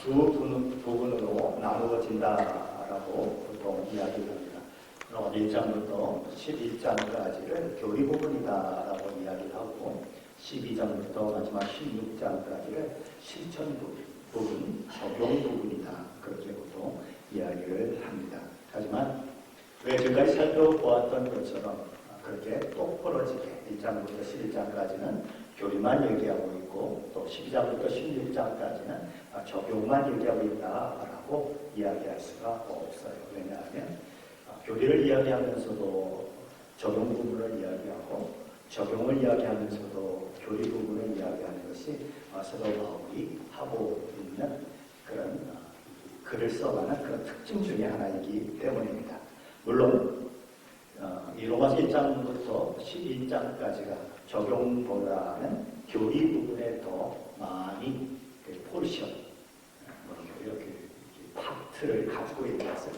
두 부분으로 나누어진다라고 보통 이야기를 합니다. 로마서 1장부터 11장까지를 교리 부분이다라고 이야기를 하고 12장부터 마지막 16장까지를 실천 부분, 적용 부분이다 그렇게 보통 이야기를 합니다. 하지만 왜 지금까지 살펴보았던 것처럼 그렇게 똑부러지게 1장부터 11장까지는 교리만 얘기하고 있고 또 12장부터 16장까지는 적용만 얘기하고 있다라고 이야기할 수가 없어요. 왜냐하면 교리를 이야기하면서도 적용 부분을 이야기하고 적용을 이야기하면서도 교리 부분을 이야기하는 것이 사도 바울이 하고 있는 그런 글을 써가는 그런 특징 중에 하나이기 때문입니다. 물론 이 로마서 1장부터 11장까지가 적용보다는 교리 부분에 더 많이 포르션, 이렇게 파트를 갖고 있는 것은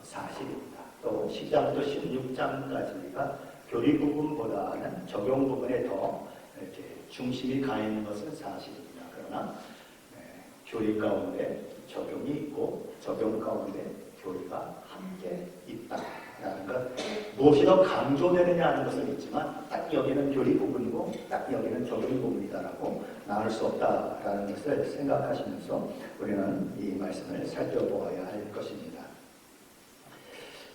사실입니다. 또 10장부터 16장까지가 교리 부분보다는 적용 부분에 더 이렇게 중심이 가 있는 것은 사실입니다. 그러나 교리 가운데 적용이 있고 적용 가운데 교리가 함께 있다라는 것, 무엇이 더 강조되느냐 하는 것은 있지만 딱 여기는 교리 부분이고 딱 여기는 적용 부분이다라고 나눌 수 없다라는 것을 생각하시면서 우리는 이 말씀을 살펴보아야 할 것입니다.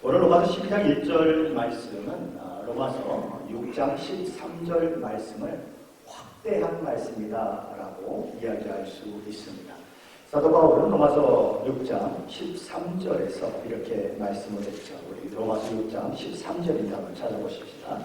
오늘 로마서 12장 1절 말씀은 로마서 6장 13절 말씀을 확대한 말씀이다라고 이야기할 수 있습니다. 사도 바울은 로마서 6장 13절에서 이렇게 말씀을 했죠. 우리 로마서 6장 13절인가 한번 찾아보십시다.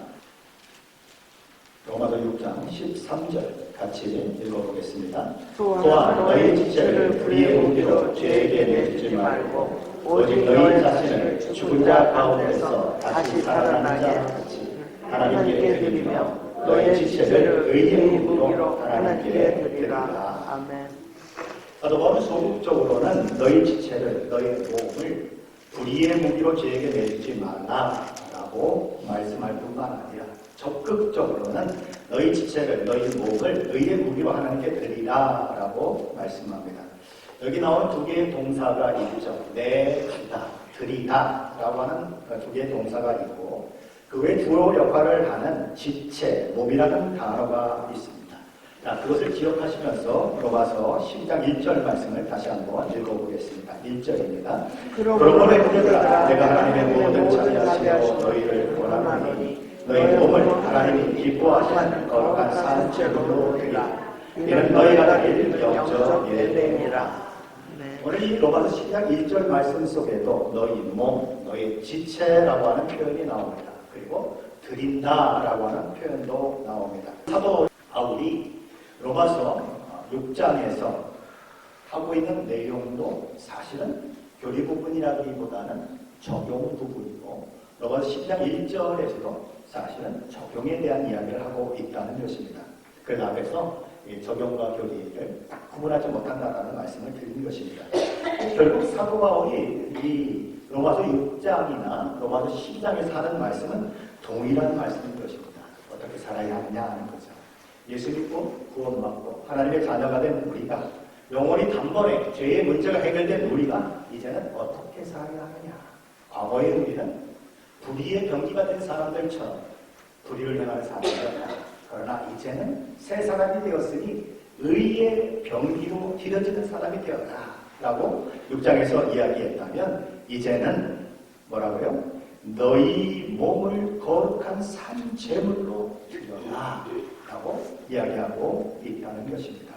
로마서 6장 13절 같이 읽어보겠습니다. 또한 너희 지체를 불의의 무기로 죄에게 내주지 말고 오직 너희 자신을 죽은 자 가운데서 다시 살아난 자 같이 하나님께 드리며 너희 지체를 의의 무기로 하나님께 드리라. 아멘. 사도 바울은 소극적으로는 너희 지체를, 너희 몸을 불의의 무기로 죄에게 내주지 말라라고 말씀할 뿐만 아니라 적극적으로는 너희 지체를, 너희 몸을 의의 무기로 하나님께 드리라라고 말씀합니다. 여기 나온 두 개의 동사가 있죠. 내주다, 드리다라고 하는 두 개의 동사가 있고 그 외에 두 역할을 하는 지체, 몸이라는 단어가 있습니다. 자, 그것을 기억하시면서 로마서 12장 1절 말씀을 다시 한번 읽어보겠습니다. 1절입니다. 그러므로 그들아 내가 하나님의 모든 자비하시며 너희를 원하노니 너희 몸을 하나님이 기뻐하시는 거룩한 산제물로 드리라. 이는 너희가 드릴 영적 예배니라. 오늘 이 로마서 12장 1절 말씀 속에도 너희 몸, 너희 지체라고 하는 표현이 나옵니다. 그리고 드린다라고 하는 표현도 나옵니다. 사도 바울이 로마서 6장에서 하고 있는 내용도 사실은 교리 부분이라기보다는 적용 부분이고 로마서 10장 1절에서도 사실은 적용에 대한 이야기를 하고 있다는 것입니다. 그 앞에서 적용과 교리를 딱 구분하지 못한다는 말씀을 드린 것입니다. 결국 사도 바울이 이 로마서 6장이나 로마서 10장에서 하는 말씀은 동일한 말씀인 것입니다. 어떻게 살아야 하느냐 하는 거죠. 예수 믿고 구원받고 하나님의 자녀가 된 우리가 영원히 단번에 죄의 문제가 해결된 우리가 이제는 어떻게 살아야 하느냐. 과거의 우리는 불의의 병기가 된 사람들처럼 불의를 행하는 사람들이었다. 그러나 이제는 새 사람이 되었으니 의의 병기로 기려지는 사람이 되었다 라고 6장에서 이야기했다면 이제는 뭐라고요? 너희 몸을 거룩한 산 제물로 드려라 라고 이야기하고 있다는 것입니다.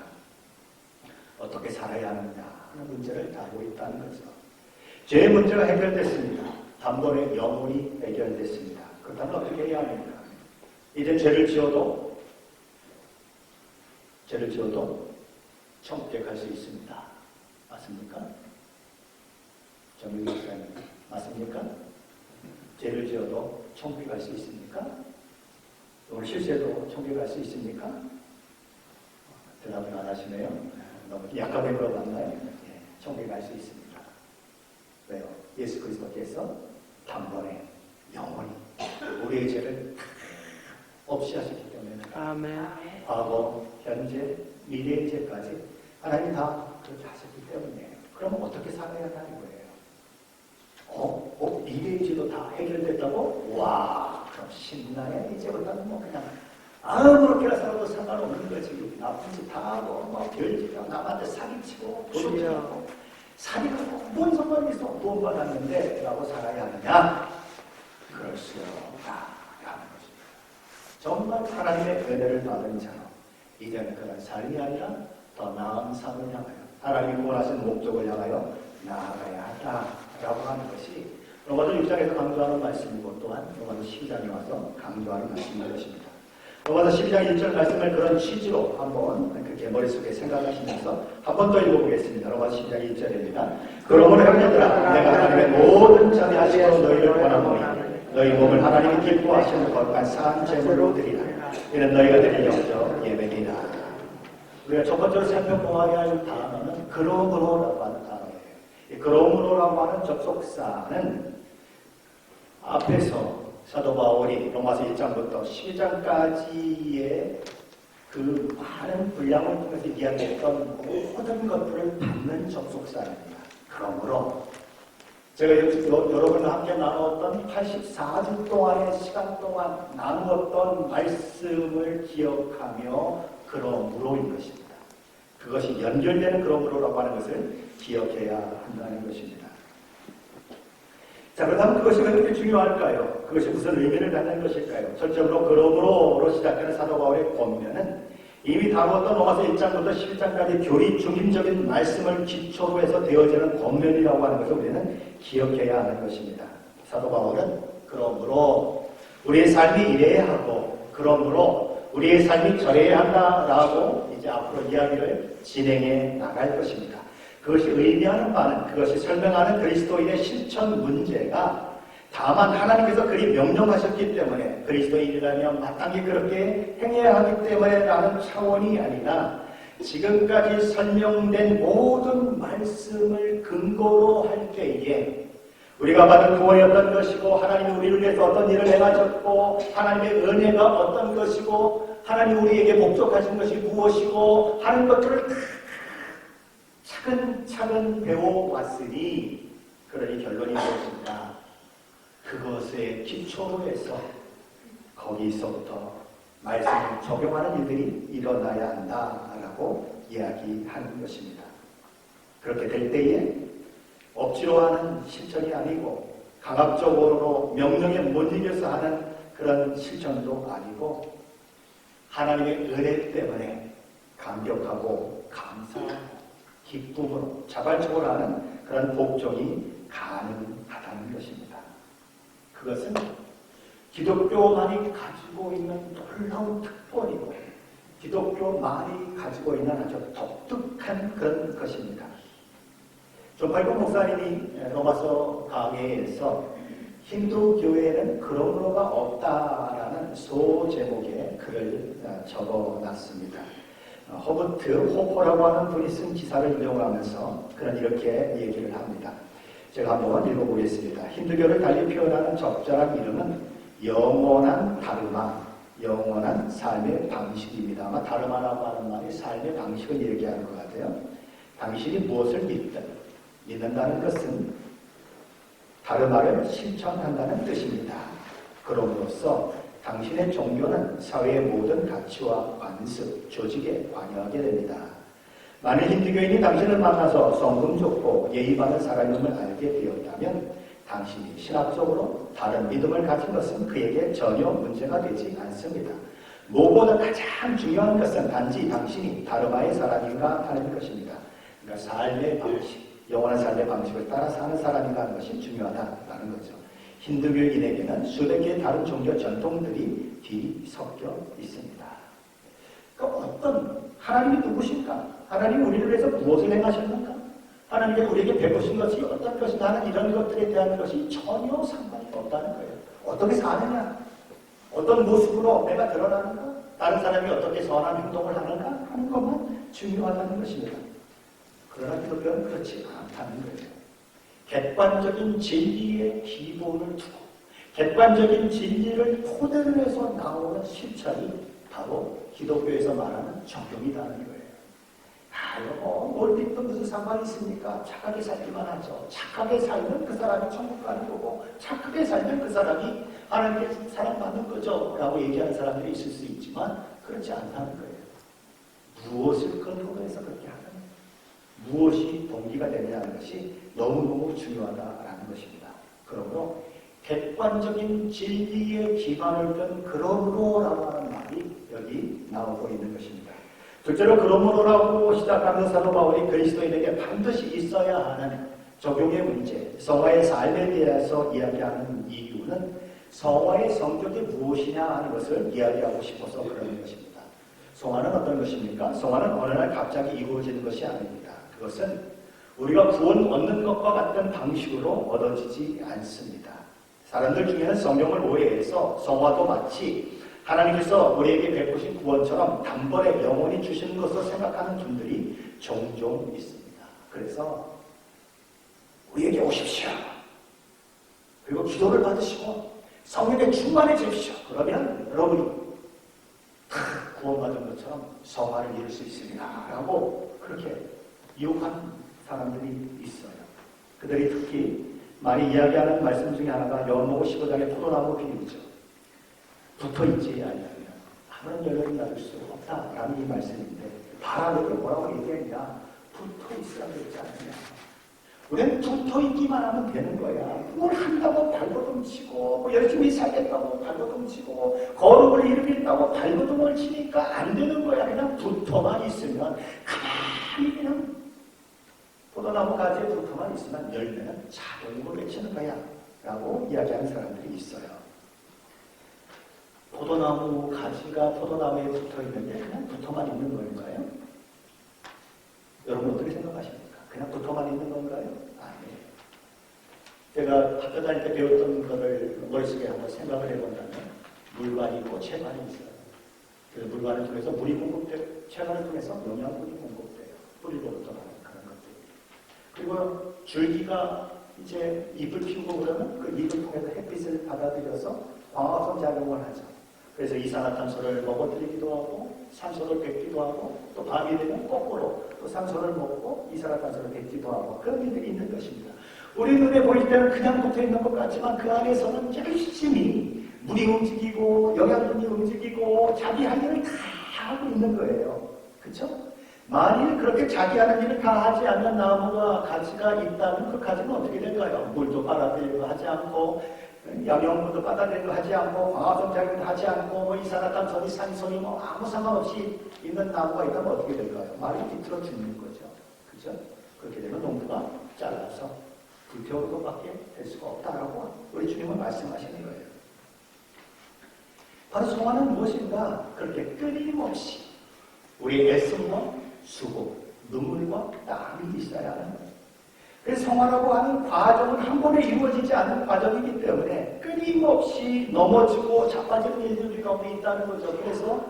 어떻게 살아야 하느냐 하는 문제를 다루고 있다는 거죠. 죄의 문제가 해결됐습니다. 단번에 영혼이 해결됐습니다. 그렇다면 어떻게 해야 합니까? 이제 죄를 지어도 천국에 갈 수 있습니다. 맞습니까? 정민 목사님 맞습니까? 죄를 지어도 천국에 갈 수 있습니까? 오늘 실수해도 천국에 갈 수 있습니까? 대답을 안 하시네요. 너무 약하게 물어봤나요? 네, 천국에 갈 수 있습니다. 왜요? 예수 그리스도께서 단번에 영원히 우리의 죄를 없이 하셨기 때문에 아멘. 과거, 현재, 미래의 죄까지 하나님이 다 그렇게 하셨기 때문에 그럼 어떻게 살아야 한다는 거예요? 미래의지도 다 해결됐다고? 와, 그럼 신나네. 이제부터는 뭐 그냥 아무렇게나 살아도 상관없는 거지. 나쁜 짓 다 하고 뭐 별짓하고 남한테 사기치고 돈치고 사기하고 뭔 상관이 있어? 돈 받았는데 라고 살아야 하느냐? 그럴 수 없다 하는 것입니다. 정말 하나님의 은혜를 받은 자는 이제는 그런 삶이 아니라 더 나은 삶을 향하여 하나님이 원하신 목적을 향하여 나아가야 한다라고 하는 것이 로마서 6장에서 강조하는 말씀이고 또한 로마서 12장에 와서 강조하는 말씀인 것입니다. 로마서 12장 1절 말씀을 그런 취지로 한번 그렇게 머릿속에 생각하시면서 한 번 더 읽어보겠습니다. 로마서 12장 1절입니다. 그러므로 형제들아 내가 하나님의 모든 자비하심으로 너희를 권하노니 너희 몸을 하나님이 기뻐하시는 거룩한 산 제물로 드리라. 이는 너희가 드릴 영적 예배니라. 우리가 첫 번째로 살펴보아야 할 단어는 그러므로라고 하는 단어예요. 이 그러므로라고 하는 접속사는 앞에서 사도 바울이 로마서 1장부터 12장까지의 그 많은 분량을 통해서 이야기했던 모든 것들을 담는 접속사입니다. 그러므로 제가 여러분과 함께 나누었던 84주 동안의 시간 동안 나누었던 말씀을 기억하며 그러므로인 것입니다. 그것이 연결되는 그러므로라고 하는 것을 기억해야 한다는 것입니다. 자, 그렇다면 그것이 왜 그렇게 중요할까요? 그것이 무슨 의미를 갖는 것일까요? 첫째로 그러므로로 시작하는 사도 바울의 권면은 이미 다루었던 로마서 1장부터 11장까지 교리 중심적인 말씀을 기초로 해서 되어지는 권면이라고 하는 것을 우리는 기억해야 하는 것입니다. 사도 바울은 그러므로 우리의 삶이 이래야 하고 그러므로 우리의 삶이 저래야 한다라고 이제 앞으로 이야기를 진행해 나갈 것입니다. 그것이 의미하는 바는 그것이 설명하는 그리스도인의 실천 문제가 다만 하나님께서 그리 명령하셨기 때문에 그리스도인이라면 마땅히 그렇게 행해야 하기 때문에 라는 차원이 아니라 지금까지 설명된 모든 말씀을 근거로 할 때에 우리가 받은 구원이 어떤 것이고 하나님이 우리를 위해서 어떤 일을 행하셨고 하나님의 은혜가 어떤 것이고 하나님이 우리에게 목적하신 것이 무엇이고 하는 것들을 다 차근차근 배워왔으니 그러니 결론이 무엇인가? 그것에 기초로 해서 거기서부터 말씀을 적용하는 일들이 일어나야 한다라고 이야기하는 것입니다. 그렇게 될 때에 억지로 하는 실천이 아니고 강압적으로 명령에 못 이겨서 하는 그런 실천도 아니고 하나님의 은혜 때문에 감격하고 감사하고 기쁨으로 자발적으로 하는 그런 복종이 가능하다는 것입니다. 그것은 기독교만이 가지고 있는 놀라운 특권이고 기독교만이 가지고 있는 아주 독특한 그런 것입니다. 존 팔콘 목사님이 로마서 강해에서 힌두 교회에는 그러므로가 없다라는 소제목의 글을 적어놨습니다. 허버트 호퍼라고 하는 분이 쓴 기사를 인용하면서 그는 이렇게 얘기를 합니다. 제가 한번 읽어보겠습니다. 힌두교를 달리 표현하는 적절한 이름은 영원한 다르마, 영원한 삶의 방식입니다. 아마 다르마라고 하는 말이 삶의 방식을 얘기하는 것 같아요. 당신이 무엇을 믿든 믿는다는 것은 다르마를 실천한다는 뜻입니다. 그럼으로써 당신의 종교는 사회의 모든 가치와 관습, 조직에 관여하게 됩니다. 만일 힌두교인이 당신을 만나서 성품 좋고 예의 바른 사람임을 알게 되었다면 당신이 신학적으로 다른 믿음을 가진 것은 그에게 전혀 문제가 되지 않습니다. 무엇보다 가장 중요한 것은 단지 당신이 다르마의 사람인가 하는 것입니다. 그러니까 삶의 방식, 영원한 삶의 방식을 따라 사는 사람인가 하는 것이 중요하다는 거죠. 힌두교인에게는 수백 개의 다른 종교 전통들이 뒤섞여 있습니다. 그러니까 어떤 하나님이 누구신가? 하나님이 우리를 위해서 무엇을 행하셨는가? 하나님께 우리에게 베푸신 것이 어떤 것이다 하는 이런 것들에 대한 것이 전혀 상관이 없다는 거예요. 어떻게 사느냐? 어떤 모습으로 내가 드러나는가? 다른 사람이 어떻게 선한 행동을 하는가? 하는 것만 중요하다는 것입니다. 그러나 기독교는 그렇지 않다는 거예요. 객관적인 진리의 기본을 두고 객관적인 진리를 토대로 해서 나오는 실천이 바로 기독교에서 말하는 적용이라는 거예요. 뭘 믿든 무슨 상관이 있습니까? 착하게 살기만 하죠. 착하게 살면 그 사람이 천국 가는 거고, 착하게 살면 그 사람이 하나님께 사랑받는 거죠. 라고 얘기하는 사람들이 있을 수 있지만, 그렇지 않다는 거예요. 무엇을 근거로 해서 그렇게 하는, 무엇이 동기가 되느냐는 것이 너무너무 중요하다라는 것입니다. 그러므로 객관적인 진리의 기반을 둔 그러므로라고 하는 말이 여기 나오고 있는 것입니다. 둘째로 그러므로라고 시작하는 사도 바울이 그리스도인에게 반드시 있어야 하는 적용의 문제, 성화의 삶에 대해서 이야기하는 이유는 성화의 성격이 무엇이냐 하는 것을 이야기하고 싶어서 그러는 것입니다. 성화는 어떤 것입니까? 성화는 어느 날 갑자기 이루어지는 것이 아닙니다. 그것은 우리가 구원 얻는 것과 같은 방식으로 얻어지지 않습니다. 사람들 중에는 성경을 오해해서 성화도 마치 하나님께서 우리에게 베푸신 구원처럼 단번에 영원히 주시는 것으로 생각하는 분들이 종종 있습니다. 그래서 우리에게 오십시오. 그리고 기도를 받으시고 성령에 충만해지십시오. 그러면 여러분이 구원받은 것처럼 성화를 이룰 수 있습니다. 라고 그렇게 유혹하는 사람들이 있어요. 그들이 특히 많이 이야기하는 말씀 중에 하나가 요한복음 15장의 포도나무 비유죠. 붙어있지 않으면 아무런 열매를 맺을 수 없다라는 이 말씀인데, 바라보고 뭐라고 얘기했냐? 붙어있어야 되지 않느냐. 우리는 붙어있기만 하면 되는 거야. 뭘 한다고 발버둥 치고, 뭐 열심히 살겠다고 발버둥 치고, 거룩을 이루겠다고 발버둥을 치니까 안 되는 거야. 그냥 붙어만 있으면, 가만히 그냥 포도나무 가지에 붙어만 있으면 열매는 자동으로 맺히는 거야. 라고 이야기하는 사람들이 있어요. 포도나무 가지가 포도나무에 붙어있는데 그냥 붙어만 있는 건가요? 여러분 어떻게 생각하십니까? 그냥 붙어만 있는 건가요? 아니에요. 제가 학교 다닐 때 배웠던 것을 머릿속에 한번 생각을 해본다면 물관이 있고 채관이 있어요. 그래서 물관을 통해서 물이 공급돼요. 채관을 통해서 영양분이 공급돼요. 뿌리로부터 나는 그런 것들. 그리고 줄기가 이제 잎을 피우고 그러면 그 잎을 통해서 햇빛을 받아들여서 광합성 작용을 하죠. 그래서 이산화탄소를 먹어들이기도 하고 산소를 뱉기도 하고 또 밤이 되면 거꾸로 또 산소를 먹고 이산화탄소를 뱉기도 하고 그런 일들이 있는 것입니다. 우리 눈에 보일 때는 그냥 붙어있는 것 같지만 그 안에서는 열심히 물이 움직이고 영양분이 움직이고 자기 할 일을 다 하고 있는 거예요. 그렇죠? 만일 그렇게 자기 하는 일을 다 하지 않는 나무가 가지가 있다면 그 가지는 어떻게 될까요? 물도 빨아들이고 하지 않고 영양분도 빨아들이고 하지 않고 광합성 작용도 하지 않고 뭐 이산화탄소니 산소니 뭐 아무 상관없이 있는 나무가 있다면 어떻게 될까요? 말이 뒤틀어 죽는 거죠. 그렇죠? 그렇게 되면 농부가 잘라서 불태우는 것밖에 될 수가 없다라고 우리 주님은 말씀하시는 거예요. 바로 성화는 무엇인가? 그렇게 끊임없이 우리 애씀과 수고, 눈물과 땀이 있어야 하는 거예요. 그래서 성화라고 하는 과정은 한 번에 이루어지지 않는 과정이기 때문에 끊임없이 넘어지고 자빠지는 일들이 너무 있다는 거죠. 그래서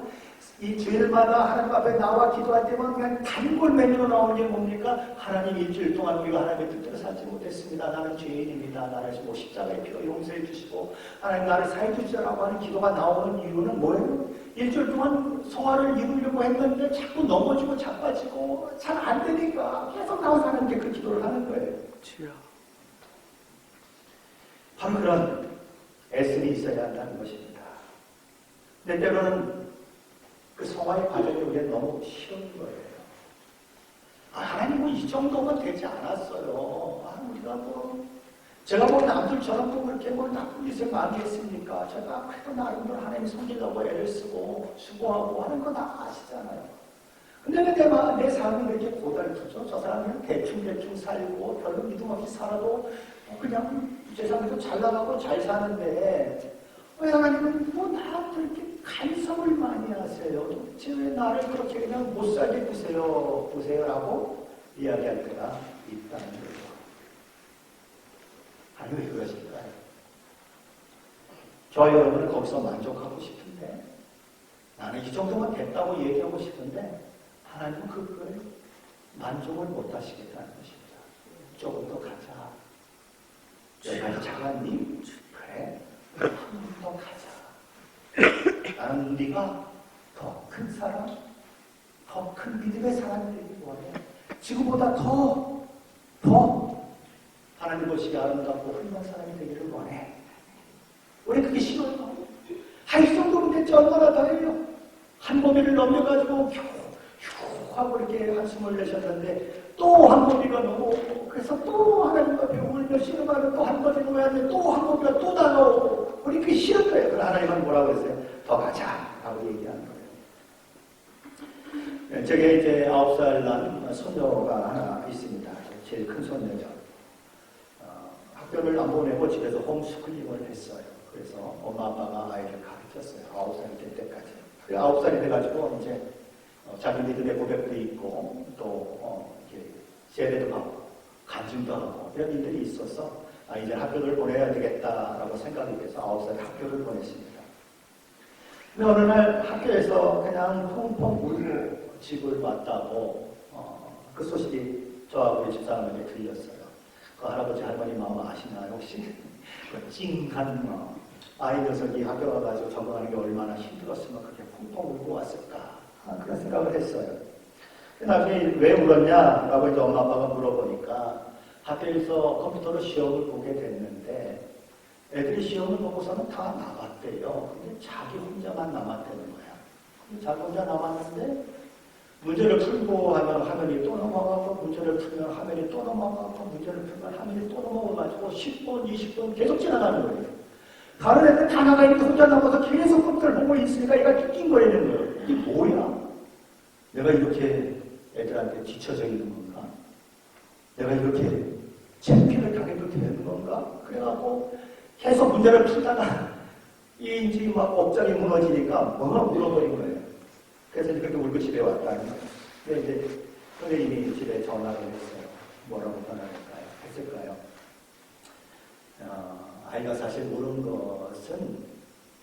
이 주일마다 하나님 앞에 나와 기도할 때만 그냥 단골 메뉴로 나오는 게 뭡니까? 하나님 일주일 동안 우리가 하나님의 뜻대로 살지 못했습니다. 나는 죄인입니다. 나를 뭐 십자가의 피로 용서해 주시고 하나님 나를 사해 주시라고 하는 기도가 나오는 이유는 뭐예요? 일주일 동안 성화를 이루려고 했는데 자꾸 넘어지고 자빠지고 잘 안 되니까 계속 나와서 하나님께 그 기도를 하는 거예요. 바로 그런 애씀이 있어야 한다는 것입니다. 근데 때로는 그 성화의 과정이 우리는 너무 쉬운 거예요. 하나님은 이 정도면 되지 않았어요. 우리가 제가 남들처럼 그렇게 나쁜 짓을 많이 했습니까? 제가 그래도 나름대로 하나님 섬기려고 애를 쓰고 수고하고 하는 거 다 아시잖아요. 근데 내 삶이 왜 이렇게 고달프죠? 저 사람은 대충 살고 별로 믿음 없이 살아도 그냥 세상에서 잘 나가고 잘 사는데 왜 하나님은 나한테 이렇게 간섭을 많이 하세요? 도대체 왜 나를 그렇게 그냥 못 살게 보세요라고 이야기할 때가 있다는 거죠. 아니 왜 그러실까요? 저 여러분은 거기서 만족하고 싶은데 나는 이 정도만 됐다고 얘기하고 싶은데 하나님은 그걸 만족을 못 하시겠다는 것입니다. 조금 더 가자. 여기까지 작았니? 그래. 한 번 더 가자. 나는 네가 더 큰 사람, 더 큰 믿음의 사람이 되기 원해. 지구보다 더 하나님 보시기에 아름답고 훌륭한 사람이 되기를 원해. 우리 그게 싫어요. 할 정도면 됐지 얼마나 더해요. 한 범위를 넘겨가지고 휴 하고 이렇게 한숨을 내셨는데 또 한 범위가 넘어오고 그래서 또 하나님과 배움을 신음하면 또 한 범위 넘어야 돼. 또 한 범위가 또 다가오고 우리 그게 싫은 거예요. 그래서 하나님은 뭐라고 했어요? 더 가자 라고 얘기하는 거예요. 저게 이제 9살 난 손녀가 하나 있습니다. 제일 큰 손녀죠. 학교를 안 보내고 집에서 홈스쿨링을 했어요. 그래서 엄마 아빠가 아이를 가르쳤어요. 9살이 될 때까지. 9살이 돼가지고 이제 자기 믿음의 고백도 있고 또 이렇게 세례도 하고 간증도 하고 이런 일들이 있어서 이제 학교를 보내야 되겠다라고 생각이 돼서 9살에 학교를 보냈습니다. 근데 어느 날 학교에서 그냥 펑펑 울고 집을 왔다고 그 소식이 저하고 우리 집사람에게 들렸어요. 그 할아버지 할머니 마음 아시나요 혹시? 그 찡한 아이 녀석이 학교 와가지고 적응하는 게 얼마나 힘들었으면 그렇게 펑펑 울고 왔을까 그런 생각을 했어요. 나중에 왜 울었냐라고 이제 엄마 아빠가 물어보니까 학교에서 컴퓨터로 시험을 보게 됐는데 애들이 시험을 보고서는 다 나갔대요. 근데 자기 혼자만 남았다는 거야. 근데 자기 혼자 남았는데 문제를 풀고 하면 화면이 또 넘어가고 문제를 풀면 화면이 또 넘어가고 문제를 풀면 화면이 또 넘어가가지고 10분, 20분 계속 지나가는 거예요. 다른 애들 다 나가 있는데 혼자 남아서 계속 컴퓨터를 보고 있으니까 얘가 낀 거예요. 이게 뭐야? 내가 이렇게 애들한테 뒤처져 있는 건가? 내가 이렇게 챔피언을 당해도 되는 건가? 그래갖고 계속 문제를 풀다가 이제 막 억장이 무너지니까 뭐가 울어버린 거예요. 그래서 이제 그렇게 울고 집에 왔다니. 근데 이제 선생님이 집에 전화를 했어요. 뭐라고 전화를 했을까요? 아이가 사실 모르는 것은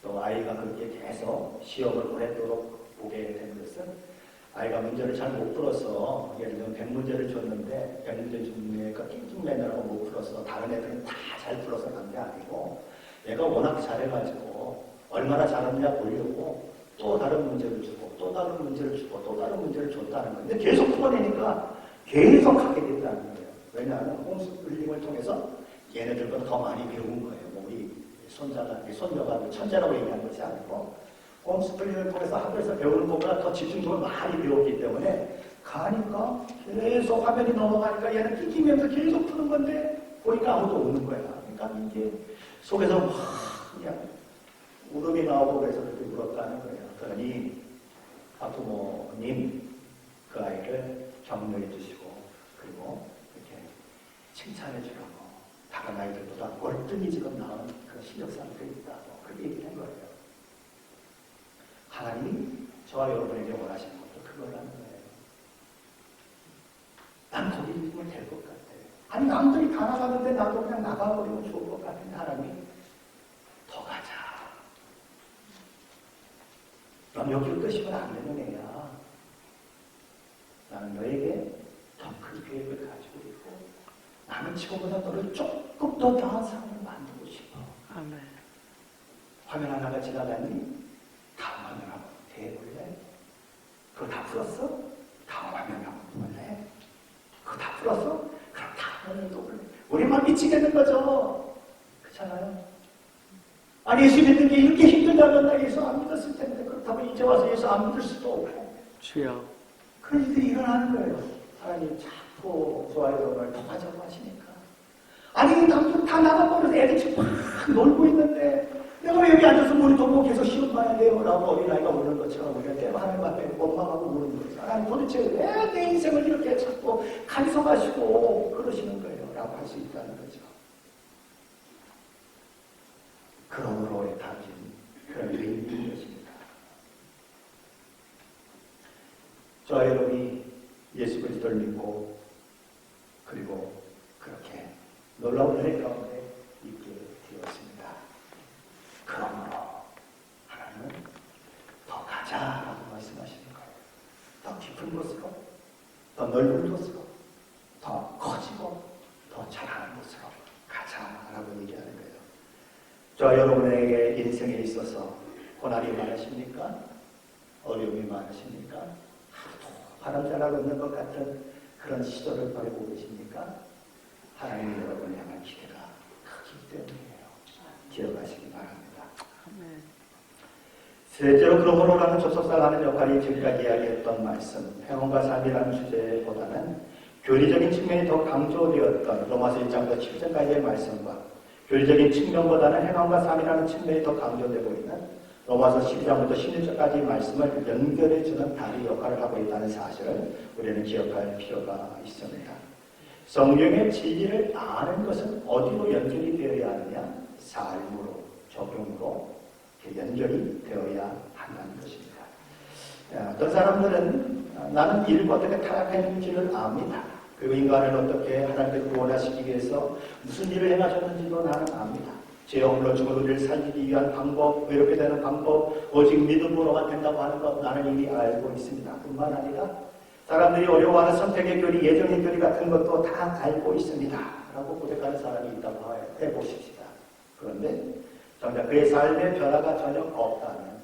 또 아이가 그렇게 계속 시험을 오랫도록 보게 된 것은 아이가 문제를 잘 못 풀어서 예를 들면 100문제를 줬는데 100문제 중에 낑낑 매느라고 못 풀어서 다른 애들은 다 잘 풀어서 간 게 아니고 얘가 워낙 잘해가지고 얼마나 잘하느냐 보려고 또 다른 문제를 주고 또 다른 문제를 주고 또 다른 문제를 줬다는 거예요. 근데 계속 풀어내니까 계속 가게 된다는 거예요. 왜냐하면 홈스쿨링을 통해서 얘네들보다 더 많이 배운 거예요. 우리 손녀가 천재라고 얘기한 것이 아니고 홈스쿨링을 통해서 학교에서 배우는 것보다 더 집중적으로 많이 배웠기 때문에 가니까 계속 화면이 넘어가니까 얘는 낑낑대면서 계속 푸는 건데 보니까 아무도 없는 거야. 그러니까 이게 속에서 막 그냥 울음이 나오고 그래서 그렇게 울었다는 거예요. 그러니 학부모님 그 아이를 격려해 주시고 그리고 이렇게 칭찬해 주라고 다른 아이들보다 월등히 지금 나은 그런 실력 상태에 있다고 그렇게 얘기한 거예요. 하나님이 저와 여러분에게 원하시는 것도 그거라는 거예요. 난 거기 있으면 될 것 같아요. 아니 남들이 다 나가는데 나도 그냥 나가버리면 좋을 것 같은데 하나님이 더 가자. 넌 여기로 끄시면 안 되는 애야. 나는 너에게 더 큰 계획을 가지고 있고 나는 지금보다 너를 조금 더 나은 사람을 만들고 싶어. 아멘. 화면 하나가 지나가니 다음 화면 한번 대볼래? 그거 다 풀었어? 다음 화면 한번 볼래? 그거 다 풀었어? 그럼 다음 화면 또 볼래? 우리만 미치겠는 거죠. 그렇잖아요? 아니 예수 믿는 게 이렇게 힘들다면 나 예수 안 믿었을 텐데 그렇다고 이제 와서 예수 안 믿을 수도 없고 주여 그런 일들이 일어나는 거예요. 하나님 자꾸 저와 여러분을 더 가자고 하시니까 아니 남들 다 나가버려서 애들이 막 놀고 있는데 내가 왜 여기 앉아서 모니터 보고 계속 시험 봐야 돼요? 라고 어린아이가 우는 것처럼 우리가 때로 하나님 앞에 원망하고 우는 거죠. 하나님 도대체 왜 내 인생을 이렇게 자꾸 간섭하시고 그러시는 거예요? 라고 할 수 있다는 거죠. 그러므로에 담긴 그런 의미인 것입니다. 저와 여러분이 예수 그리스도를 믿고 그리고 그렇게 놀라운 은혜 가운데 있게 되었습니다. 그러므로 하나님은 더 가자라고 말씀하시는 거예요. 더 깊은 곳으로, 더 넓은 곳으로, 더 커지고 더 잘하는 곳으로 가자라고 얘기하는 거예요. 저와 여러분에게 인생에 있어서 고난이 많으십니까? 어려움이 많으십니까? 하루도 바람자락 없는 것 같은 그런 시절을 보내고 계십니까? 하나님 여러분을 향한 기대가 크기 때문이에요. 기억하시기 바랍니다. 셋째로 그러므로라는 접속사가 하는 역할이 지금까지 이야기했던 말씀, 평온과 삶이라는 주제보다는 교리적인 측면이 더 강조되었던 로마서 1장부터 7장까지의 말씀과 교리적인 측면보다는 행함과 삶이라는 측면이 더 강조되고 있는 로마서 12장부터 16장까지의 말씀을 연결해주는 다리 역할을 하고 있다는 사실을 우리는 기억할 필요가 있습니다. 성경의 진리를 아는 것은 어디로 연결이 되어야 하느냐? 삶으로, 적용으로 연결이 되어야 한다는 것입니다. 어떤 사람들은 나는 일과 어떻게 타락했는지를 압니다. 그리고 인간을 어떻게 하나님께 구원하시기 위해서 무슨 일을 행하셨는지도 나는 압니다. 죄 없는 죽은 우리를 살리기 위한 방법, 외롭게 되는 방법, 오직 믿음으로만 된다고 하는 것 나는 이미 알고 있습니다. 뿐만 아니라 사람들이 어려워하는 선택의 교리, 예정의 교리 같은 것도 다 알고 있습니다. 라고 고백하는 사람이 있다고 해보십시다. 그런데 정작 그의 삶의 변화가 전혀 없다면,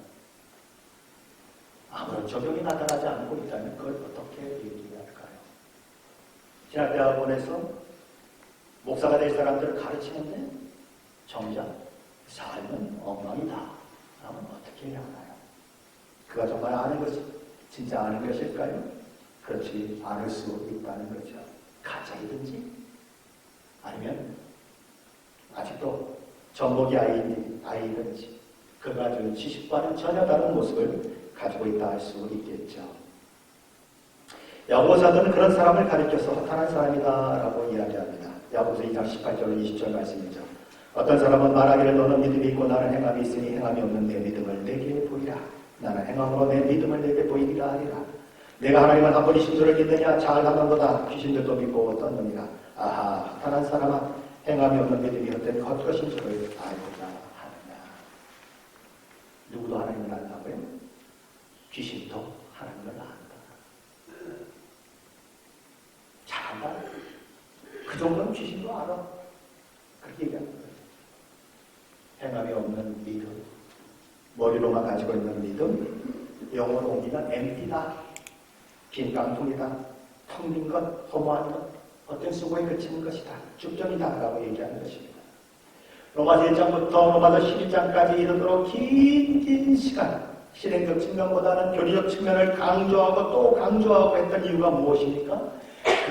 아무런 적용이 나타나지 않고 있다면 그걸 어떻게 얘기할까요? 신학대학원에서 목사가 될 사람들을 가르치는데 정작 삶은 엉망이다 하면 어떻게 해야 하나요? 그가 정말 아는 것이 진짜 아는 것일까요? 그렇지 않을 수 있다는 거죠. 가짜이든지 아니면 아직도 전복이 아이든지 그가 가진 지식과는 전혀 다른 모습을 가지고 있다 할 수 있겠죠. 야고보 사도는 그런 사람을 가리켜서 허탄한 사람이다 라고 이야기합니다. 야고보서 2장 18절 20절 말씀이죠. 어떤 사람은 말하기를 너는 믿음이 있고 나는 행함이 있으니 행함이 없는 내 믿음을 내게 보이라. 나는 행함으로 내 믿음을 내게 보이기라 하리라. 내가 하나님을 한 번이 신조를 믿느냐? 잘하는도다. 귀신들도 믿고 어떤 놈이라. 아하, 허탄한 사람아, 행함이 없는 믿음이 어떤 헛것인 줄을 알고자 하느냐. 누구도 하나님을 안다고요? 귀신도 하나님을 안다. 잘한다. 그 정도는 귀신도 알아. 그렇게 얘기하는 거예요. 행함이 없는 믿음, 머리로만 가지고 있는 믿음, 영어로 옮기면 empty다, 빈 깡통이다, 텅 빈 것, 허무한 것, 어떤 수고에 그치는 것이다, 죽전이다 라고 얘기하는 것입니다. 로마서 1장부터 로마서 12장까지 이르도록 긴 시간 실행적 측면보다는 교리적 측면을 강조하고 또 강조하고 했던 이유가 무엇입니까?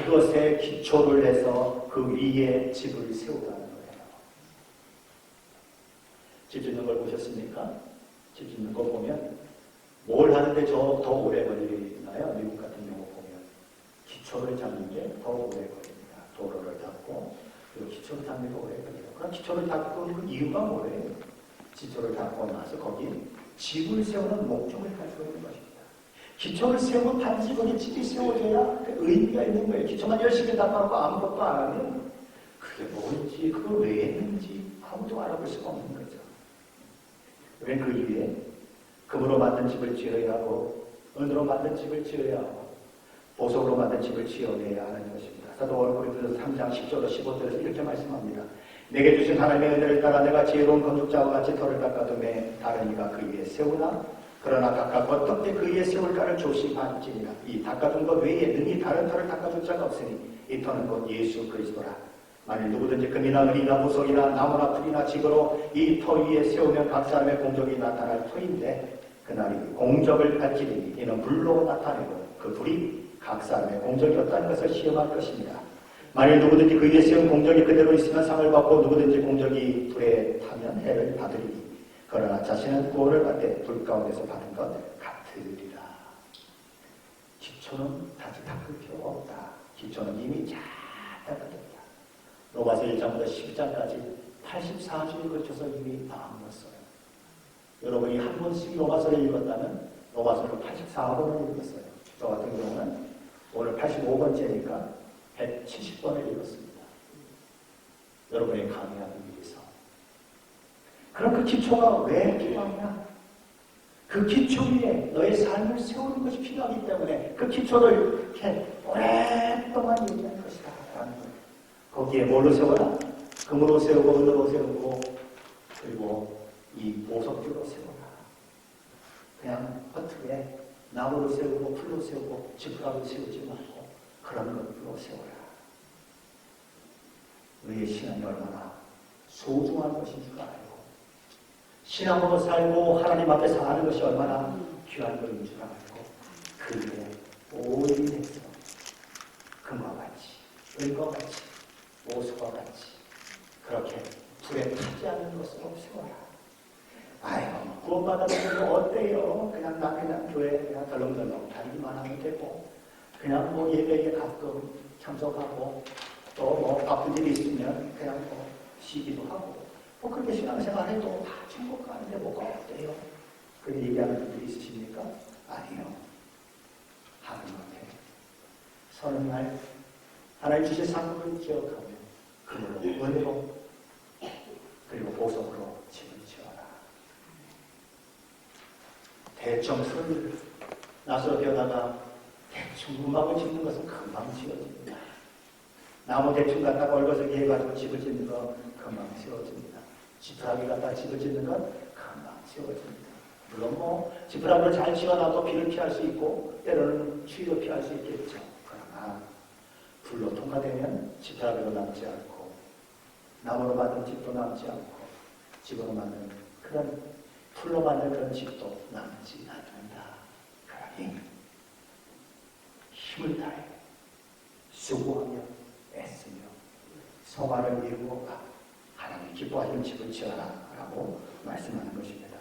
그것에 기초를 해서 그 위에 집을 세우다는 거예요. 집 짓는 걸 보셨습니까? 집 짓는 거 보면 뭘 하는데 더 오래 걸리나요? 미국 같은 경우 보면 기초를 잡는 게 더 오래 걸립니다. 도로를 닦고 그리고 기초를 닦는 게 오래 걸려요. 그럼 기초를 닦고 그 이유가 뭐예요? 기초를 닦고 나서 거기 집을 세우는 목적을 가지고 있는 것입니다. 기초를 세우고 단지 거기 집이 세워져야 의미가 있는 거예요. 기초만 열심히 닦아놓고 아무것도 안 하면 그게 뭔지 그걸 왜 했는지 아무도 알아볼 수가 없는 거죠. 왜 그 위에 금으로 만든 집을 지어야 하고 은으로 만든 집을 지어야 하고 보석으로 만든 집을 지어내야 하는 것입니다. 사도 고린도서 3장 10절로 15절에서 이렇게 말씀합니다. 내게 주신 하나님의 은혜를 따라 내가 지혜로운 건축자와 같이 터를 닦아둠에 다른 이가 그 위에 세우나 그러나 각각 어떻게 그 위에 세울까를 조심할지니라. 이 닦아둔 것 외에 능히 다른 터를 닦아줄 자가 없으니 이 터는 곧 예수 그리스도라. 만일 누구든지 금이나 은이나 보석이나 나무나 풀이나 집으로 이 터 위에 세우면 각 사람의 공적이 나타날 터인데 그날이 공적을 밝히리니 이는 불로 나타내고 그 불이 각 사람의 공적이었다는 것을 시험할 것입니다. 만일 누구든지 그 위에 세운 공적이 그대로 있으면 상을 받고 누구든지 공적이 불에 타면 해를 받으리니 그러나 자신은 구원을 받되 불 가운데서 받은 것 같으리라. 기초는 다시 닦을 필요가 없다. 기초는 이미 잘 닦아졌다. 로마서 1장부터 10장까지 84주에 걸쳐서 이미 다 읽었어요. 여러분이 한 번씩 로마서를 읽었다면 로마서를 84번을 읽었어요. 저 같은 경우는 오늘 85번째니까 170번을 읽었습니다. 여러분이 강의하기 위해서. 그럼 그 기초가 왜 필요하냐? 그 기초 위에 너의 삶을 세우는 것이 필요하기 때문에 그 기초를 이렇게 오랫동안 얘기할 것이다 라는 거예요. 거기에 뭘로 세워라? 금으로 세우고 은으로 세우고 그리고 이 보석주로 세워라. 그냥 허투루에 나무로 세우고 풀로 세우고 지푸라로 세우지 말고 그런 것 것으로 세워라. 너희의 신앙이 얼마나 소중한 것인 줄 알고, 신앙으로 살고 하나님 앞에 사는 것이 얼마나 귀한 것인 줄 알고, 그에 올인해서 금과 같이, 은과 같이, 보석과 같이 그렇게 불에 타지 않는 것으로 세워라. 아유, 구원받아보면 어때요? 그냥 나 그냥 교회 그냥 덜렁덜렁 다니기만 하면 되고, 그냥 뭐 예배에 가끔 참석하고, 또 뭐 바쁜 일이 있으면 그냥 뭐 쉬기도 하고, 뭐 그렇게 신앙생활 해도 다 천국 가는데 뭐가 어때요? 그렇게 얘기하는 분들이 있으십니까? 아니요. 하나님 앞에 서는 날 하나님 주신 상급을 기억하며 그걸로 은혜로 그리고 보석으로 집을 지어라. 대충 풀을 낫으로 되어다가 대충 문막을 짓는 것은 금방 지어집니다. 나무 대충 갖다가 얽어서 해가지고 집을 짓는 건 금방 지어집니다. 지푸라기 갖다가 집을 짓는 건 금방 지어집니다. 물론 뭐 지푸라기를 잘 지어놔도 비를 피할 수 있고 때로는 추위도 피할 수 있겠죠. 그러나 불로 통과되면 지푸라기로 남지 않고 나무로 만든 집도 남지 않고 집으로 만든 그런 풀로 만든 그런 집도 남지 않는다. 그러니 힘을 다해 수고하며 애쓰며 소망을 이루고 하나님 기뻐하시는 집을 지어라 라고 말씀하는 것입니다.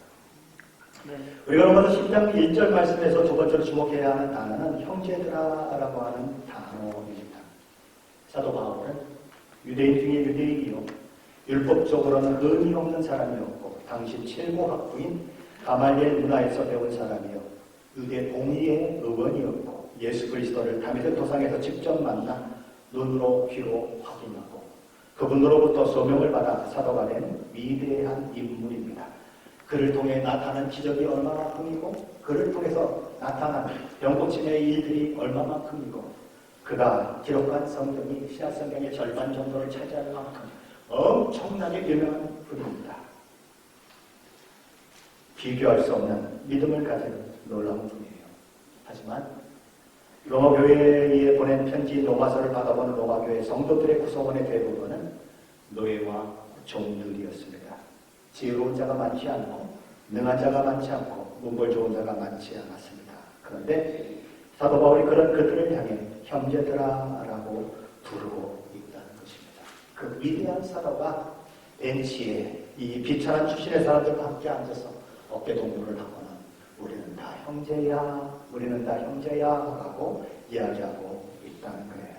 네. 우리가 로마서 10장 1절 말씀에서 두 번째로 주목해야 하는 단어는 형제들아라고 하는 단어입니다. 사도 바울은 유대인 중에 유대인이요 율법적으로는 의미 없는 사람이었고 당시 최고 학부인 가말리엘 문화에서 배운 사람이요 유대 공의의 의원이었고 예수 그리스도를 다메섹 도상에서 직접 만나 눈으로 귀로 확인하고 그분으로부터 소명을 받아 사도가 된 위대한 인물입니다. 그를 통해 나타난 기적이 얼마만큼이고 그를 통해서 나타난 병고침의 일들이 얼마만큼이고 그가 기록한 성경이 신약성경의 절반 정도를 차지할 만큼 엄청나게 유명한 분입니다. 비교할 수 없는 믿음을 가진 놀라운 분이에요. 하지만 로마 교회에 보낸 편지 로마서를 받아본 로마 교회 성도들의 구성원의 대부분은 노예와 종들이었습니다. 지혜로운 자가 많지 않고 능한 자가 많지 않고 문벌 좋은 자가 많지 않았습니다. 그런데 사도 바울이 그런 그들을 향해 형제들아라고 부르고 있다는 것입니다. 그 위대한 사도가 벤치에 이 비천한 출신의 사람들과 함께 앉아서 어깨 동무를 하고는 우리는 다 형제야, 우리는 다 형제야 라고 이야기하고 있다는 거예요.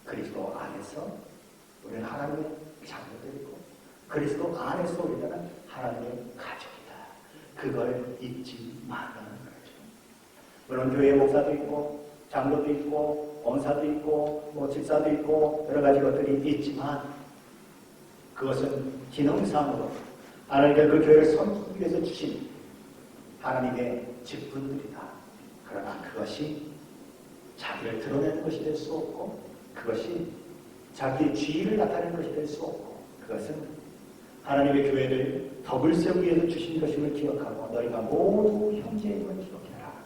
그리스도 안에서 우리는 하나님의 자녀들이고 그리스도 안에서 우리는 하나님의 가족이다. 그걸 잊지 말라는 거죠. 물론 교회에 목사도 있고 장로도 있고 원사도 있고 뭐 집사도 있고 여러 가지 것들이 있지만 그것은 기능상으로 하나님께 그 교회를 섬기기 위해서 주신 하나님의 직분들이다. 그러나 그것이 자기를 드러내는 것이 될 수 없고 그것이 자기의 지위를 나타내는 것이 될 수 없고 그것은 하나님의 교회를 덕을 세우기 위해서 주신 것임을 기억하고 너희가 모두 형제임을 기억해라.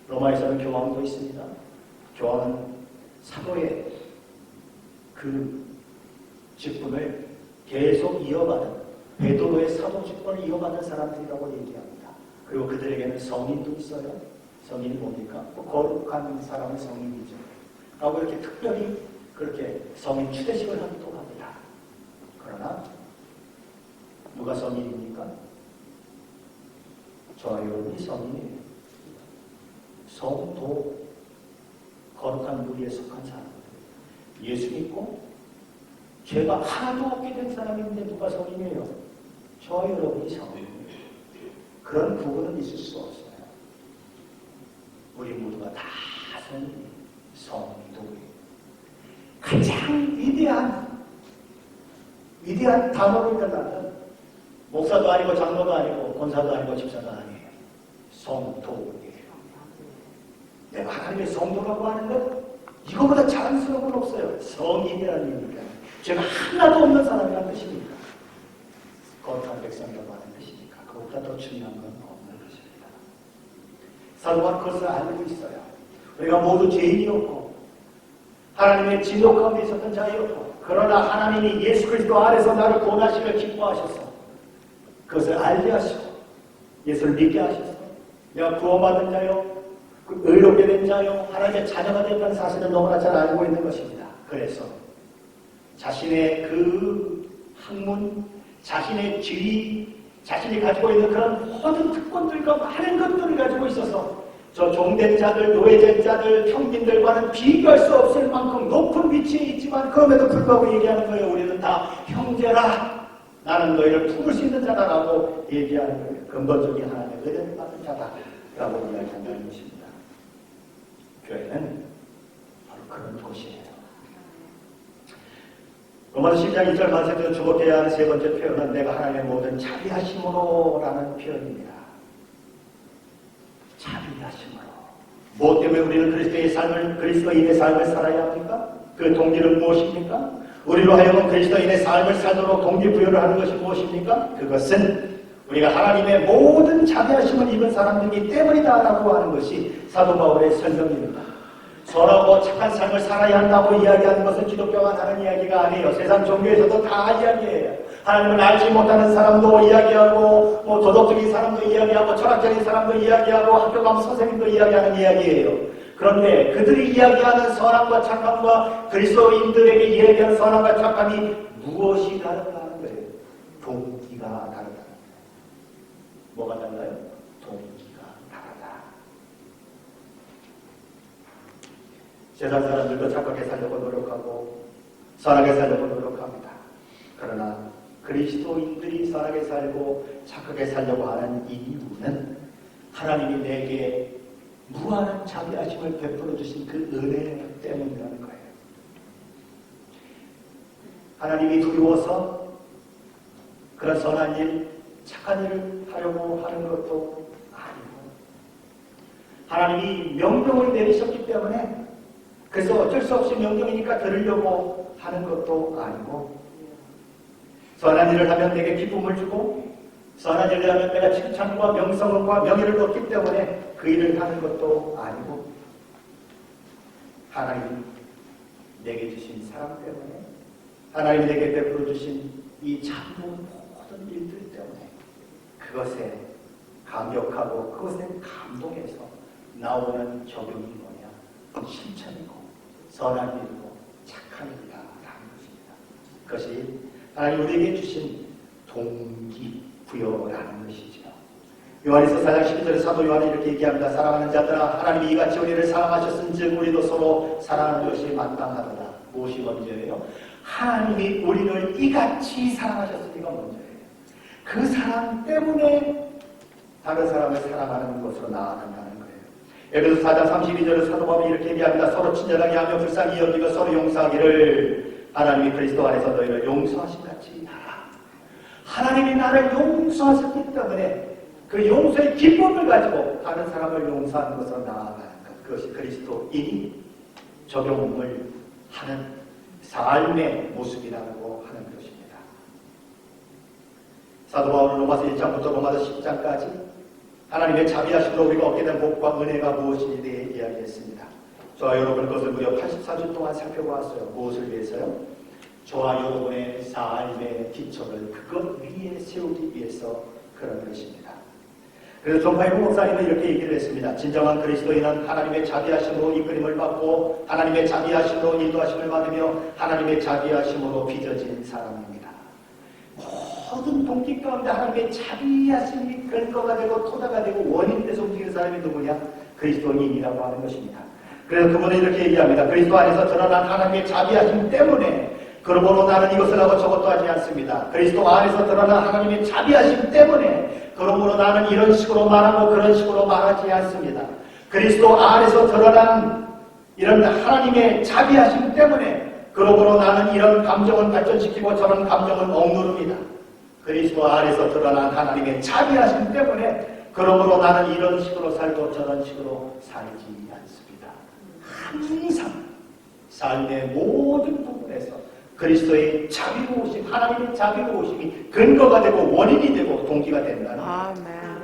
로마에서는 교황도 있습니다. 교황은 사도의 그 직분을 계속 이어받은 베드로의 사도 직분을 이어받는 사람들이라고 얘기합니다. 그리고 그들에게는 성인도 있어요. 성인이 뭡니까? 거룩한 사람은 성인이죠. 라고 이렇게 특별히 그렇게 성인 추대식을 하기도 합니다. 그러나 누가 성인입니까? 저와 여러분이 성인이에요. 성도, 거룩한 무리에 속한 사람들. 예수 믿고 죄가 하나도 없게 된 사람인데 누가 성인이에요? 저와 여러분이 성인이에요. 그런 부분은 있을 수 없어요. 우리 모두가 다 성도예요. 가장 위대한 단어로 일어나는 목사도 아니고 장로도 아니고 권사도 아니고 집사도 아니에요. 성도예요. 내가 하나님의 성도라고 하는 것 이거보다 자랑스러운 건 없어요. 성인이라는 의미니까 죄가 하나도 없는 사람이라는 뜻입니까? 거룩한 백성이라고 하는 뜻이니까 그것보다 더 중요한 건 없는 것입니다. 사도가 그것을 알고 있어요. 우리가 모두 죄인이었고 하나님의 진노 가운데 있었던 자였고, 그러나 하나님이 예수 그리스도 안에서 나를 구원하시기를 기뻐하셔서 그것을 알게 하시고 예수를 믿게 하셔서 내가 구원받은 자요, 의롭게 된 자요, 하나님의 자녀가 됐다는 사실을 너무나 잘 알고 있는 것입니다. 그래서 자신의 그 학문, 자신의 지위, 자신이 가지고 있는 그런 모든 특권들과 많은 것들을 가지고 있어서 저 종된 자들, 노예된 자들, 형님들과는 비교할 수 없을 만큼 높은 위치에 있지만 그럼에도 불구하고 얘기하는 거예요. 우리는 다 형제라. 나는 너희를 품을 수 있는 자다라고 얘기하는 거예요. 근본적인 하나님의 은혜를 받은 자다라고 이야기한다는 것입니다. 교회는 바로 그런 곳이에요. 로마서 10장 2절 말씀대로 주목해야 하는 세 번째 표현은 내가 하나님의 모든 자비하심으로 라는 표현입니다. 자비하심으로. 무엇 때문에 우리는 그리스도인의 삶을 살아야 합니까? 그 동기는 무엇입니까? 우리로 하여금 그리스도인의 삶을 살도록 동기부여를 하는 것이 무엇입니까? 그것은 우리가 하나님의 모든 자비하심을 입은 사람들이기 때문이다라고 하는 것이 사도 바울의 설명입니다. 선하고 착한 삶을 살아야 한다고 이야기하는 것은 기독교가 하는 이야기가 아니에요. 세상 종교에서도 다 이야기해요. 하나님을 알지 못하는 사람도 이야기하고, 도덕적인 사람도 이야기하고, 철학적인 사람도 이야기하고, 학교 가면 선생님도 이야기하는 이야기예요. 그런데 그들이 이야기하는 선함과 착함과 그리스도인들에게 이야기하는 선함과 착함이 무엇이 다른가 하는 거예요. 동기가 다르다. 뭐가 달라요? 동기가 다르다. 세상 사람들도 착하게 살려고 노력하고 선하게 살려고 노력합니다. 그러나 그리스도인들이 선하게 살고 착하게 살려고 하는 이유는 하나님이 내게 무한한 자비하심을 베풀어 주신 그 은혜 때문이라는 거예요. 하나님이 두려워서 그런 선한 일, 착한 일을 하려고 하는 것도 아니고, 하나님이 명령을 내리셨기 때문에 그래서 어쩔 수 없이 명령이니까 들으려고 하는 것도 아니고, 선한 일을 하면 내게 기쁨을 주고 선한 일을 하면 내가 칭찬과 명성과 명예를 얻기 때문에 그 일을 하는 것도 아니고, 하나님 내게 주신 사랑 때문에, 하나님 내게 베풀어 주신 이 참된 모든 일들 때문에 그것에 감격하고 그것에 감동해서 나오는 적용이 뭐냐? 칭찬이고 선한 일이고 착한 일이다라는 것입니다. 그것이 하나님 우리에게 주신 동기부여라는 것이죠. 요한일서 4장 12절에 사도 요한이 이렇게 얘기합니다. 사랑하는 자들아, 하나님이 이같이 우리를 사랑하셨은즉 우리도 서로 사랑하는 것이 마땅하도다. 무엇이 먼저예요? 하나님이 우리를 이같이 사랑하셨으니까 먼저예요. 그 사랑 때문에 다른 사람을 사랑하는 것으로 나아간다는 거예요. 에베소 4장 32절에 사도 바울이 이렇게 얘기합니다. 서로 친절하게 하며 불쌍히 여기고 서로 용서하기를 하나님이 그리스도 안에서 너희를 용서하신 같이 하라. 하나님이 나를 용서하셨기 때문에 그 용서의 기쁨을 가지고 다른 사람을 용서하는 것으로 나아가는 것, 그것이 그리스도인이 적용을 하는 삶의 모습이라고 하는 것입니다. 사도 바울은 로마서 1장부터 로마서 10장까지 하나님의 자비하심으로 우리가 얻게 된 복과 은혜가 무엇인지에 대해 이야기했습니다. 저와 여러분 그것을 무려 84주 동안 살펴보았어요. 무엇을 위해서요? 저와 여러분의 삶의 기초를 그것 위에 세우기 위해서 그런 것입니다. 그래서 존 파이브 목사님은 이렇게 얘기를 했습니다. 진정한 그리스도인은 하나님의 자비하심으로 이끌림을 받고 하나님의 자비하심으로 인도하심을 받으며 하나님의 자비하심으로 빚어진 사람입니다. 모든 동기 가운데 하나님의 자비하심이 근거가 되고 토대가 되고 원인이 돼서 움직이는 사람이 누구냐? 그리스도인이라고 하는 것입니다. 그래서 그분은 이렇게 얘기합니다. 그리스도 안에서 드러난 하나님의 자비하심 때문에 그러므로 나는 이것을 하고 저것도 하지 않습니다. 그리스도 안에서 드러난 하나님의 자비하심 때문에 그러므로 나는 이런 식으로 말하고 그런 식으로 말하지 않습니다. 그리스도 안에서 드러난 이런 하나님의 자비하심 때문에 그러므로 나는 이런 감정을 발전시키고 저런 감정을 억누릅니다. 그리스도 안에서 드러난 하나님의 자비하심 때문에 그러므로 나는 이런 식으로 살고 저런 식으로 살지 않습니다. 항상 삶의 모든 부분에서 그리스도의 자비로우심, 하나님의 자비로우심이 근거가 되고 원인이 되고 동기가 된다는 거예요.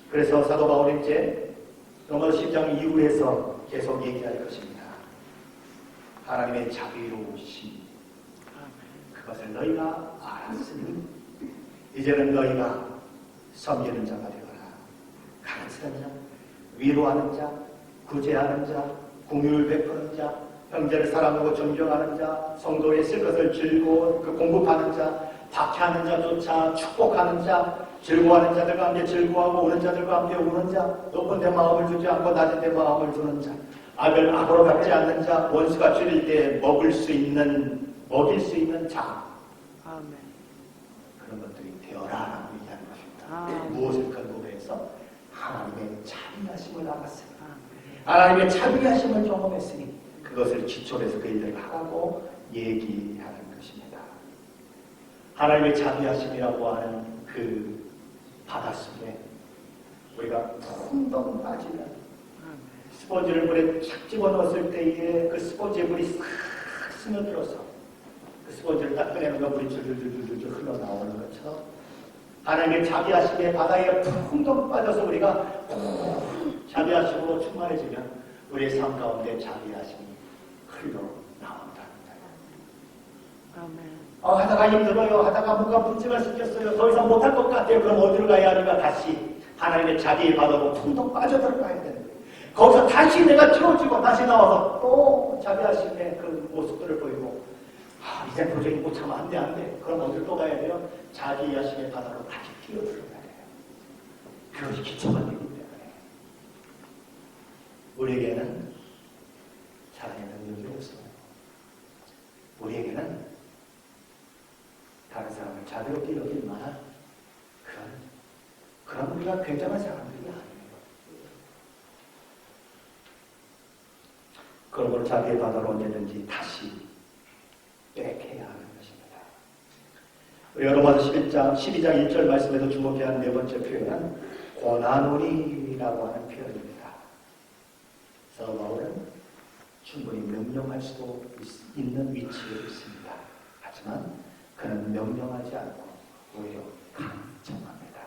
그래서 사도 바울이 이제 로마서 10장 이후에서 계속 얘기할 것입니다. 하나님의 자비로우심, 그것을 너희가 알았으니 이제는 너희가 섬기는 자가 되어라. 가르치는 자, 위로하는 자, 구제하는 자, 공유를 베푸는 자, 형제를 사랑하고 존경하는 자, 성도의 쓸 것을 즐거워 공급하는 자, 박해하는 자조차 축복하는 자, 즐거워하는 자들과 함께 즐거워하고 우는 자들과 함께 우는 자, 높은 데 마음을 두지 않고 낮은 데 마음을 두는 자, 악으로 갚지 않는 자, 원수가 줄일 때 먹일 수 있는 자. 아멘. 그런 것들이 되어라라고 얘기하는 것입니다. 무엇을 근거해서 하나님의 자비하심을 알았으니, 하나님의 자비하심을 경험했으니 그것을 기초로 해서 그들을 하라고 얘기하는 것입니다. 하나님의 자비하심이라고 하는 그 바닷속에 우리가 풍덩 빠지면 스펀지를 물에 착 집어넣었을 때에 그 스펀지의 물이 싹 스며들어서 그 스펀지를 딱 꺼내면 물이 줄줄줄줄 흘러나오는 것처럼 하나님의 자비하심의 바다에 풍덩 빠져서 우리가 자비하심으로 충만해지면 우리의 삶 가운데 자비하심이 흘러나온다는 거예요. 아멘. 하다가 힘들어요. 하다가 뭔가 문제가 생겼어요. 더 이상 못할 것 같아요. 그럼 어디로 가야 하는가? 다시 하나님의 자비의 바다로 풍덩 빠져들어가야 되는 거예요. 거기서 다시 내가 채워지고 다시 나와서 또 자비하심의 그 모습들을 보이고 이제 도저히 못 참아 안 돼. 그럼 어디로 또 가야 돼요? 자비하심의 바다로 다시 뛰어들어가야 돼요. 그것이 기초가 되기 때문에 우리에게는 사랑의 능력이 없어요. 우리에게는 다른 사람을 자비롭게 여길 만한 그런 우리가 굉장한 사람들이 아니에요. 그러므로 자비의 바다로 언제든지 다시 빼앗겨야 하는 것입니다. 우리가 로마서 12장 1절 말씀에서 주목해야 하는 네 번째 표현은 고난오리라고 하는 표현입니다. 사도 바울은 충분히 명령할 수도 있는 위치에 있습니다. 하지만 그는 명령하지 않고 오히려 간청합니다.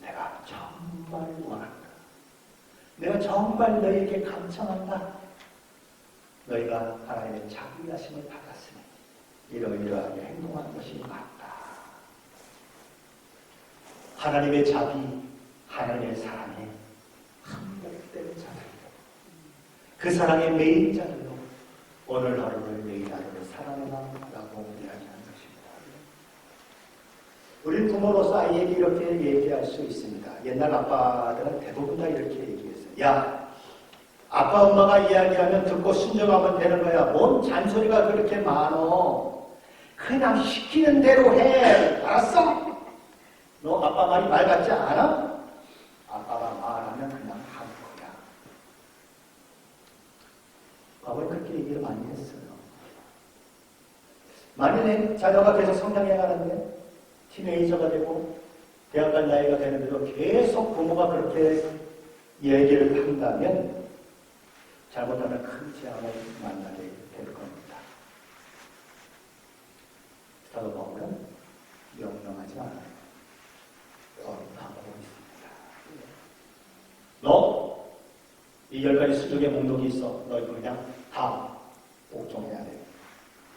내가 정말 원한다. 내가 정말 너에게 간청한다. 너희가 하나님의 자비하심을 받았으니 이러이러하게 행동하는 것이 맞다. 하나님의 자비, 하나님의 사랑에 한몫된 자들로 그 사랑의 매인자들로 오늘 하루를 내일 하루를 살아내라라고 이야기하는 것입니다. 우리 부모로서 아이에게 이렇게 얘기할 수 있습니다. 옛날 아빠들은 대부분 다 이렇게 얘기했어요. 야, 아빠 엄마가 이야기하면 듣고 순종하면 되는 거야. 뭔 잔소리가 그렇게 많어. 그냥 시키는 대로 해. 알았어? 너 아빠 말이 말 같지 않아? 아빠가 말하면 그냥 하는 거야. 아버지 그렇게 얘기를 많이 했어요. 만일에 자녀가 계속 성장해 가는데 티네이저가 되고 대학 갈 나이가 되는데도 계속 부모가 그렇게 얘기를 한다면 잘못하면 큰 재앙을 만나게 될 겁니다. 사도 바울은 명령하지 않아요. 권하고 있습니다. 너 이 10가지 수족의 목록이 있어. 너 이거 그냥 다 복종해야 돼.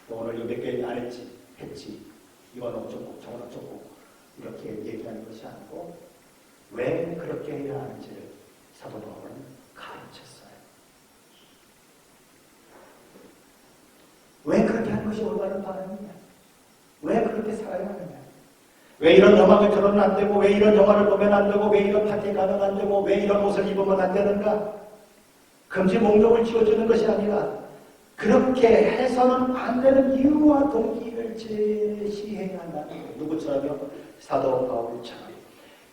너 오늘 이거 몇 개 안 했지? 했지. 이건 어쩌고 저건 어쩌고 이렇게 얘기하는 것이 아니고 왜 그렇게 해야 하는지를 사도 바울은 가르쳤어요. 왜 그렇게 하는 것이 올바른 반응이냐? 왜 그렇게 살아야 하느냐? 왜 이런 음악을 들으면 안 되고, 왜 이런 영화를 보면 안 되고, 왜 이런 파티에 가면 안 되고, 왜 이런 옷을 입으면 안 되는가? 금지 목록을 지어주는 것이 아니라 그렇게 해서는 안 되는 이유와 동기를 제시해야 한다는 거예요. 누구처럼요? 사도 바울처럼.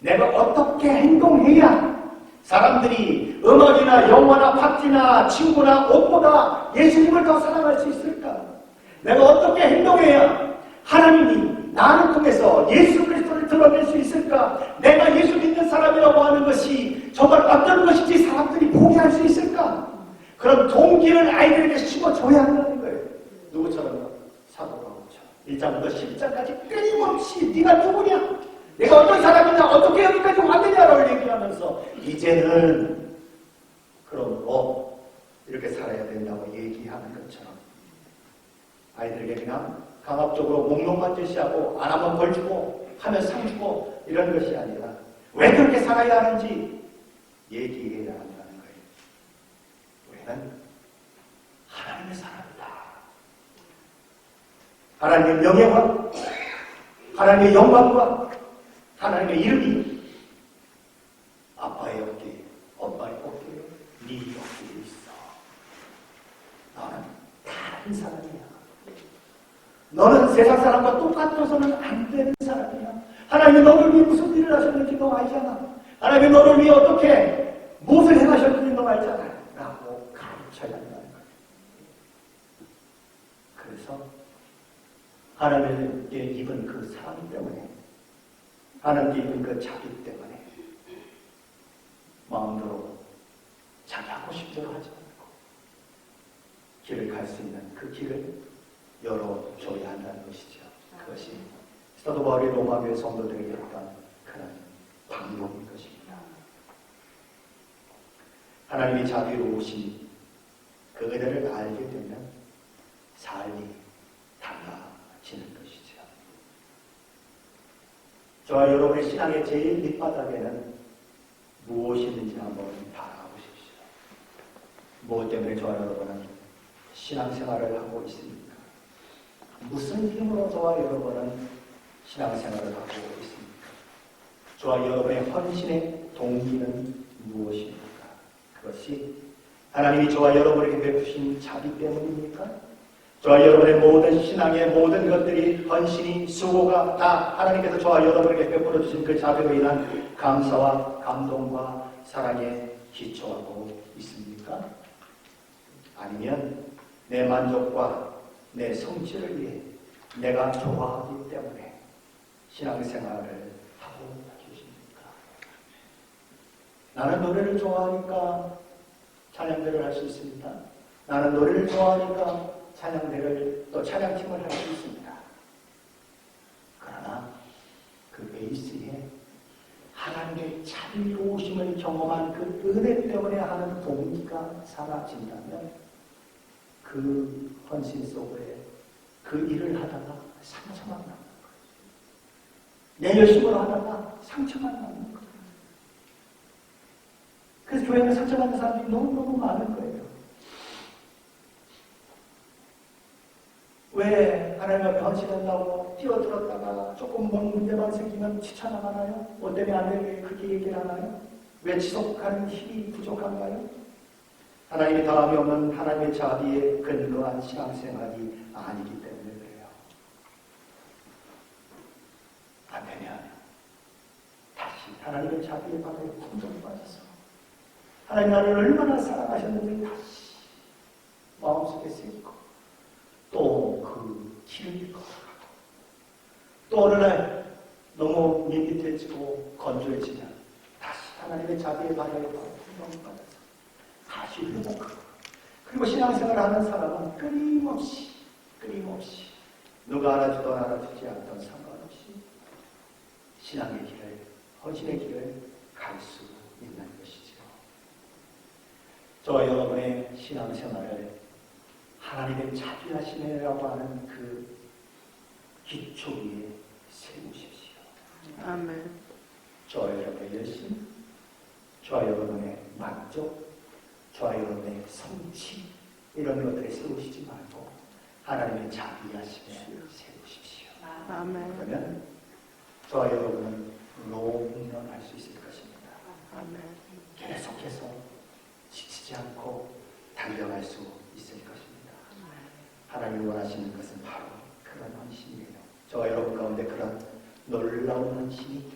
내가 어떻게 행동해야 사람들이 음악이나 영화나 파티나 친구나 옷보다 예수님을 더 사랑할 수 있을까? 내가 어떻게 행동해야 하나님이 나를 통해서 예수 그리스도를 드러낼 수 있을까? 내가 예수 믿는 사람이라고 하는 것이 정말 어떤 것인지 사람들이 보게 할 수 있을까? 그런 동기를 아이들에게 심어줘야 한다는 거예요. 누구처럼요? 사도 바울처럼. 1장부터 10장까지 끊임없이 네가 누구냐? 내가 어떤 사람이냐? 어떻게 여기까지 왔느냐를 얘기하면서 이제는 그러므로 이렇게 살아야 된다고 얘기하는 것처럼 아이들에게 그냥 강압적으로 목록만 제시하고 안 하면 벌 주고 하면 상 주고 이런 것이 아니라 왜 그렇게 살아야 하는지 얘기해야 한다는 거예요. 우리는 하나님의 사람이다. 하나님의 명예와 하나님의 영광과 하나님의 이름이 아빠의 어깨에, 엄마의 어깨에, 네 어깨에 있어. 너는 다른 사람이야. 너는 세상 사람과 똑같아서는 안 되는 사람이야. 하나님이 너를 위해 무슨 일을 하셨는지 너 알잖아. 하나님이 너를 위해 어떻게 무엇을 행하셨는지 너 알잖아. 라고 가르쳐야 한다는 거예요. 그래서 하나님께 입은 그 사랑 때문에, 하나님께 입은 그 자비 때문에 마음대로 자기 하고 싶은 대로 하지 않고 길을 갈 수 있는 그 길을 열어줘야 한다는 것이죠. 그것이 사도 바울이 로마교회 성도들에게 했던 그런 방법인 것입니다. 하나님이 자비로우신 그 은혜를 알게 되면 삶이 달라지는 것이죠. 저와 여러분의 신앙의 제일 밑바닥에는 무엇이 있는지 한번 바라보십시오. 무엇 때문에 저와 여러분은 신앙생활을 하고 있습니까? 무슨 힘으로 저와 여러분은 신앙생활을 하고 있습니까? 저와 여러분의 헌신의 동기는 무엇입니까? 그것이 하나님이 저와 여러분에게 베푸신 자비 때문입니까? 저와 여러분의 모든 신앙의 모든 것들이 헌신이 수고가 다 하나님께서 저와 여러분에게 베풀어 주신 그 자비로 인한 감사와 감동과 사랑에 기초하고 있습니까? 아니면 내 만족과 내 성취를 위해 내가 좋아하기 때문에 신앙생활을 하고 계십니까? 나는 노래를 좋아하니까 찬양대를 할 수 있습니다. 나는 노래를 좋아하니까 찬양대를 또 찬양팀을 할 수 있습니다. 그러나 그 베이스에 하나님의 자비로우심을 경험한 그 은혜 때문에 하는 동기가 사라진다면 그 헌신 속에 그 일을 하다가 상처만 남는 거예요. 내 열심으로 하다가 상처만 남는 거예요. 그래서 교회는 상처받는 사람들이 너무너무 많은 거예요. 왜 하나님 앞에 헌신한다고 뛰어들었다가 조금 뭔 문제만 생기면 지쳐나가나요? 뭐 때문에 안 되게 그렇게 얘기를 하나요? 왜 지속하는 힘이 부족한가요? 하나님이 다음이 없는 하나님의 자비에 근거한 신앙생활이 아니기 때문에 그래요. 안 되면 다시 하나님의 자비의 바다에 풍덩 빠져서 하나님 나를 얼마나 사랑하셨는지 다시 마음속에 새기고 또 그 길을 걸어가고 또 어느 날 너무 밋밋해지고 건조해지면 다시 하나님의 자비의 바다에 풍덩 빠져서 다시 회복하고 그리고 신앙생활을 하는 사람은 끊임없이 누가 알아주든 알아주지 않든 상관없이 신앙의 길을, 헌신의 길을 갈 수 있는 것이죠. 저와 여러분의 신앙생활을 하나님의 자비하심이라고 하는 그 기초 위에 세우십시오. 아멘. 저와 여러분의 열심, 저와 여러분의 만족, 저와 여러분의 성취 이런 것들에 세우시지 말고 하나님의 자비하심에 세우십시오. 아멘. 그러면 저와 여러분은 롱런할 수 있을 것입니다. 아멘. 계속해서 지치지 않고 달려갈 수 있을 것입니다. 하나님이 원하시는 것은 바로 그런 헌신이에요. 저와 여러분 가운데 그런 놀라운 헌신이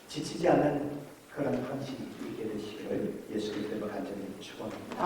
지치지 않는 그런 헌신이 있게 되시기를 예수 그리스도로 간절히 축원합니다.